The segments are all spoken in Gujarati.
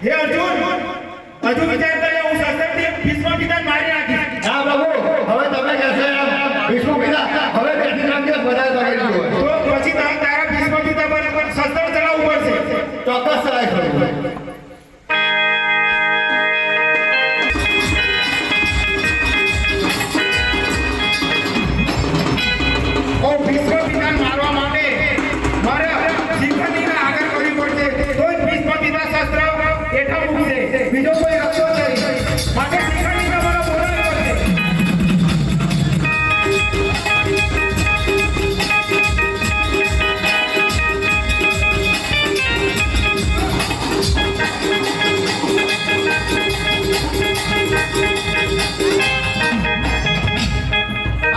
હે અર્જુન હજુ વિચાર કરે હું શસ્ત્રથી ભીષ્મ પિતાને મારી નાખીશ. ના બાબુ, હવે તમે કહેશો એમ ભીષ્મ પિતા હવે બેઠી નાખી વધારે તગડી હોય તો પછી તારા ભીષ્મ પિતા પર શસ્ત્ર ચલાવવું પડશે. ચોક્કસ ચલાવી ખરું. ભીષ્મ પિતાને મારવા માટે મારે શિખંડીને આગળ કરવી પડશે. તો જ ભીષ્મ પિતા શસ્ત્ર હેઠળ મૂકશે. બીજો કોઈ રસ્તો નથી. માટે શિખંડીને મારે બોલાવવું પડશે.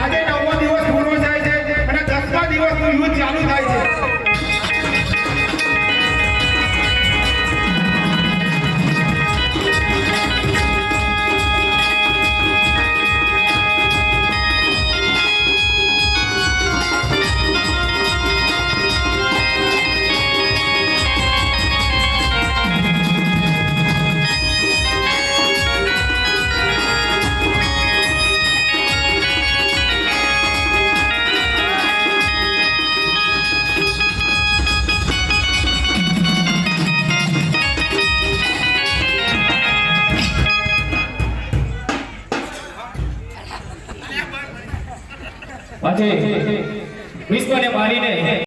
આજે 9મો દિવસ પૂરો થાય છે અને 10મા દિવસનું યુદ્ધ ચાલુ થાય છે. આજે ભીષ્મને મારીને